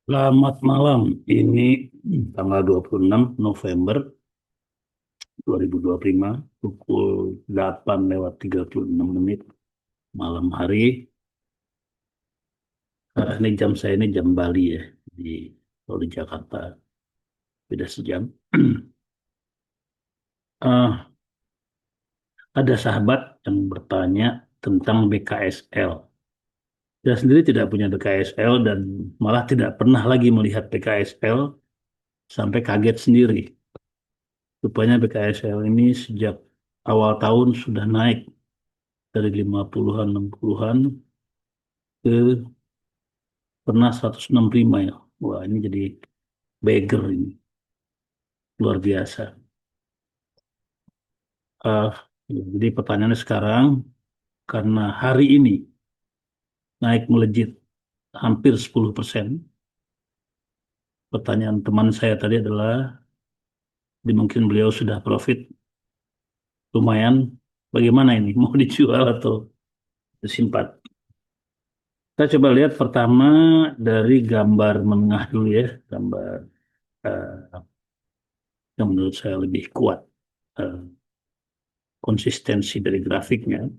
Selamat malam. Ini tanggal 26 November 2025 pukul 8:36 malam hari. Ini jam saya ini jam Bali ya. Kalau di Jakarta beda sejam. Eh, ada sahabat yang bertanya tentang BKSL. Saya sendiri tidak punya BKSL dan malah tidak pernah lagi melihat BKSL sampai kaget sendiri. Rupanya BKSL ini sejak awal tahun sudah naik dari 50-an, 60-an ke pernah 165 ya. Wah, ini jadi beggar ini, luar biasa. Ah, jadi pertanyaannya sekarang, karena hari ini naik melejit hampir 10%, pertanyaan teman saya tadi adalah, mungkin beliau sudah profit lumayan, bagaimana ini, mau dijual atau disimpan? Kita coba lihat pertama dari gambar menengah dulu ya, gambar eh, yang menurut saya lebih kuat eh, konsistensi dari grafiknya.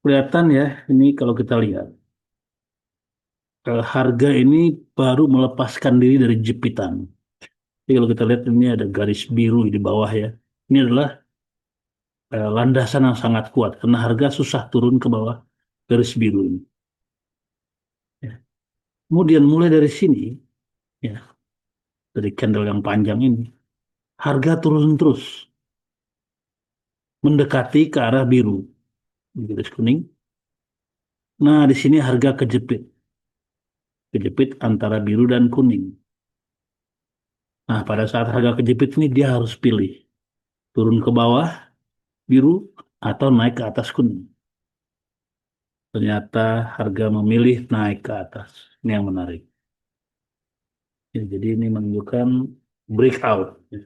Kelihatan ya, ini kalau kita lihat, harga ini baru melepaskan diri dari jepitan. Jadi kalau kita lihat ini ada garis biru di bawah ya. Ini adalah landasan yang sangat kuat karena harga susah turun ke bawah garis biru ini. Ya. Kemudian mulai dari sini, ya, dari candle yang panjang ini, harga turun terus mendekati ke arah biru, di garis kuning. Nah, di sini harga kejepit antara biru dan kuning. Nah, pada saat harga kejepit ini dia harus pilih turun ke bawah biru atau naik ke atas kuning. Ternyata harga memilih naik ke atas. Ini yang menarik. Ya, jadi ini menunjukkan breakout. Ya,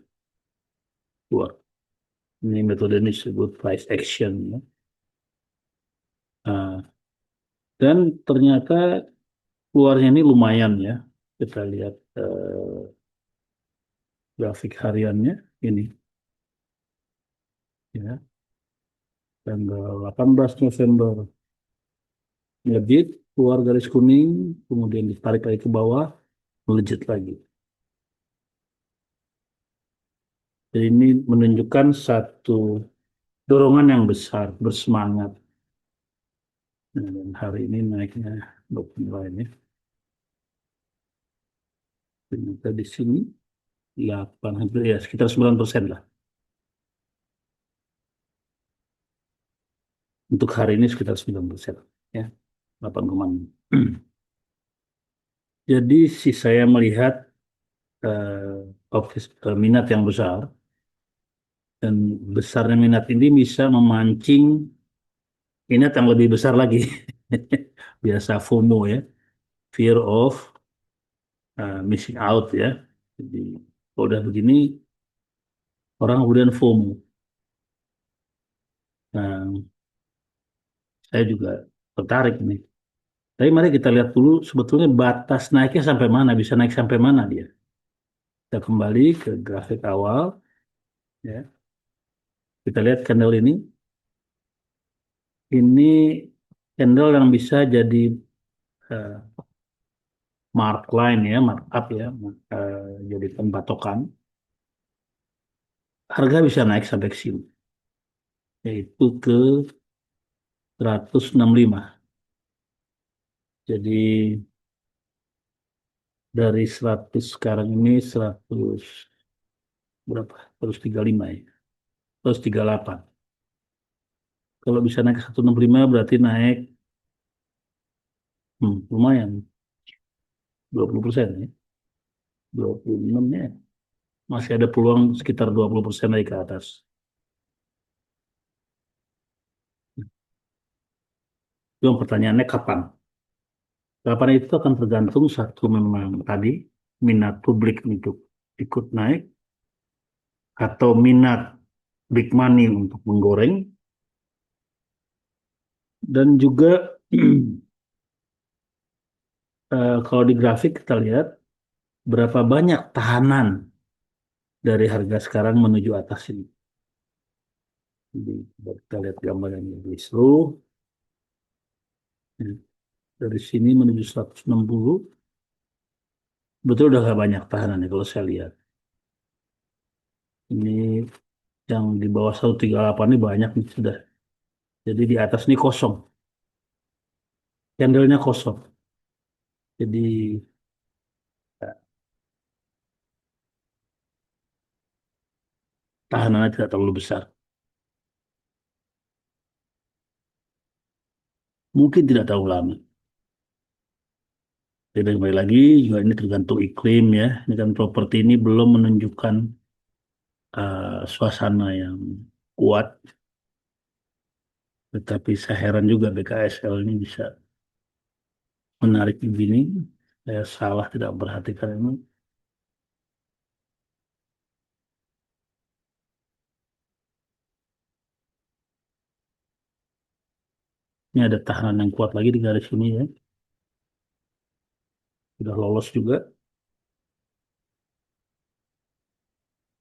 keluar. Ini metode ini disebut price action. Ya. Nah, dan ternyata keluarnya ini lumayan ya. Kita lihat grafik hariannya ini. Ya, tanggal 18 November. Ngedit, keluar garis kuning, kemudian ditarik lagi ke bawah, melejit lagi. Jadi ini menunjukkan satu dorongan yang besar, bersemangat. Nah, dan hari ini naiknya mulai ini. Ternyata di sini 8 hampir ya sekitar 9% lah. Untuk hari ini sekitar 9%. Ya, 8,6. Jadi si saya melihat minat yang besar dan besarnya minat ini bisa memancing minat yang lebih besar lagi. Biasa FOMO ya, fear of missing out ya. Jadi kalau udah begini orang kemudian FOMO. Nah, saya juga tertarik nih. Tapi mari kita lihat dulu sebetulnya batas naiknya sampai mana, bisa naik sampai mana dia. Kita kembali ke grafik awal, ya. Kita lihat candle ini. Ini candle yang bisa jadi eh, mark line ya, markup ya, jadi pembatokan. Harga bisa naik sampai ke sini, yaitu ke 165. Jadi dari 100 sekarang ini 100 berapa? 135 ya. 138. Kalau bisa naik ke 165 berarti naik lumayan 20% ya. 26 ya. Masih ada peluang sekitar 20% naik ke atas. Cuma pertanyaannya kapan? Kapan itu akan tergantung satu memang tadi minat publik untuk ikut naik atau minat big money untuk menggoreng dan juga kalau di grafik kita lihat berapa banyak tahanan dari harga sekarang menuju atas ini. Jadi kita lihat gambar yang lebih seru. Ya, dari sini menuju 160, betul udah gak banyak tahanan ya kalau saya lihat. Ini yang di bawah 138 ini banyak nih sudah. Jadi di atas ini kosong, candlenya kosong. Jadi ya, tahanannya tidak terlalu besar. Mungkin tidak terlalu lama. Jadi kembali lagi juga ini tergantung iklim ya. Ini kan properti ini belum menunjukkan suasana yang kuat. Tetapi saya heran juga BKSL ini bisa menarik begini. Saya salah tidak memperhatikan ini. Ini ada tahanan yang kuat lagi di garis ini ya. Sudah lolos juga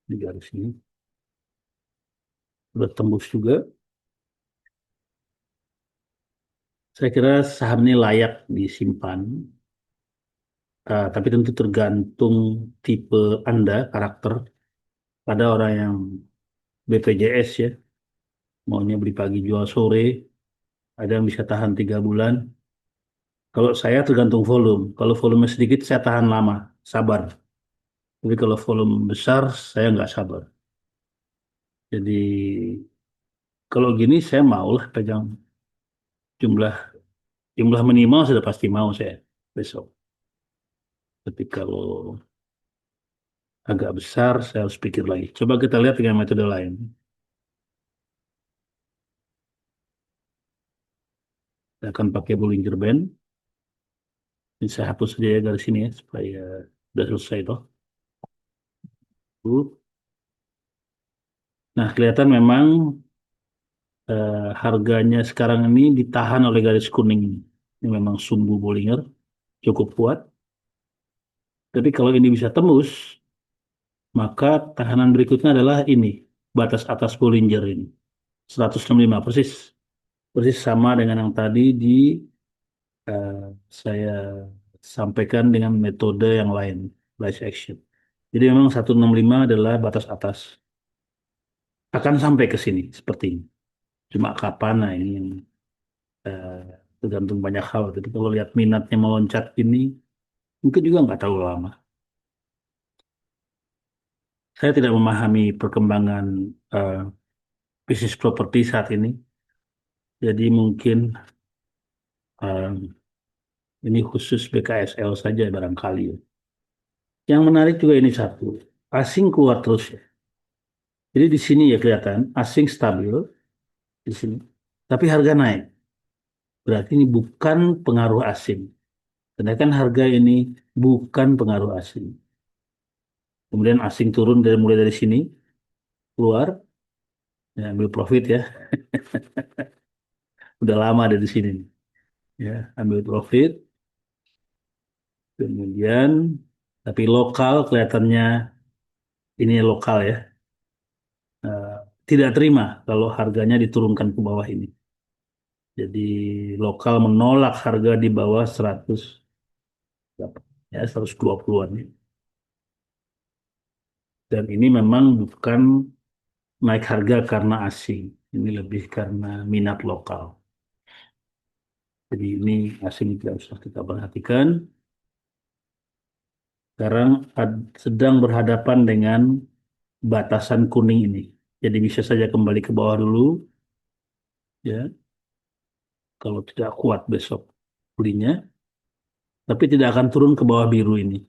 di garis ini. Sudah tembus juga. Saya kira saham ini layak disimpan. Tapi tentu tergantung tipe Anda, karakter. Ada orang yang BPJS ya, maunya beli pagi jual sore. Ada yang bisa tahan 3 bulan. Kalau saya tergantung volume. Kalau volume sedikit saya tahan lama, sabar. Tapi kalau volume besar saya nggak sabar. Jadi kalau gini saya maulah pegang jumlah jumlah minimal sudah pasti mau saya besok. Tapi kalau agak besar saya harus pikir lagi. Coba kita lihat dengan metode lain. Saya akan pakai Bollinger Band. Ini saya hapus saja ya dari sini ya supaya sudah selesai toh. Nah, kelihatan memang harganya sekarang ini ditahan oleh garis kuning ini. Ini memang sumbu Bollinger cukup kuat. Tapi kalau ini bisa tembus, maka tahanan berikutnya adalah ini, batas atas Bollinger ini. 165 persis. Persis sama dengan yang tadi eh, saya sampaikan dengan metode yang lain, price action. Jadi memang 165 adalah batas atas. Akan sampai ke sini seperti ini. Cuma kapan, nah ini yang eh, tergantung banyak hal. Jadi kalau lihat minatnya meloncat ini, mungkin juga nggak terlalu lama. Saya tidak memahami perkembangan eh, bisnis properti saat ini. Jadi mungkin eh, ini khusus BKSL saja barangkali ya. Yang menarik juga ini satu, asing keluar terus ya. Jadi di sini ya kelihatan asing stabil di sini, tapi harga naik. Berarti ini bukan pengaruh asing. Sedangkan harga ini bukan pengaruh asing. Kemudian asing turun dari mulai dari sini keluar, ya, ambil profit ya. Udah lama ada di sini, ya, ambil profit. Kemudian tapi lokal kelihatannya ini lokal ya, eh, tidak terima kalau harganya diturunkan ke bawah ini. Jadi lokal menolak harga di bawah 100 berapa? Ya 120-an. Dan ini memang bukan naik harga karena asing. Ini lebih karena minat lokal. Jadi ini asing tidak usah kita perhatikan. Sekarang sedang berhadapan dengan batasan kuning ini. Jadi bisa saja kembali ke bawah dulu, ya, kalau tidak kuat besok belinya, tapi tidak akan turun ke bawah biru ini.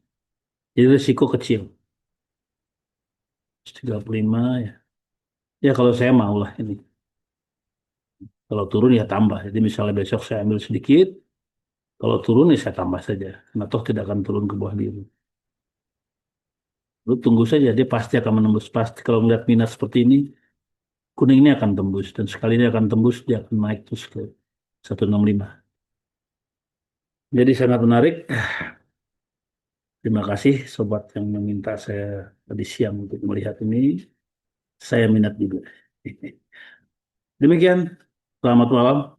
Jadi risiko kecil. 35 ya. Ya kalau saya mau lah ini. Kalau turun ya tambah. Jadi misalnya besok saya ambil sedikit, kalau turun ya saya tambah saja. Karena toh tidak akan turun ke bawah biru. Lu tunggu saja, dia pasti akan menembus. Pasti kalau melihat minat seperti ini, kuning ini akan tembus. Dan sekali ini akan tembus, dia akan naik terus ke 165. Jadi sangat menarik. Terima kasih sobat yang meminta saya tadi siang untuk melihat ini. Saya minat juga. Demikian, selamat malam.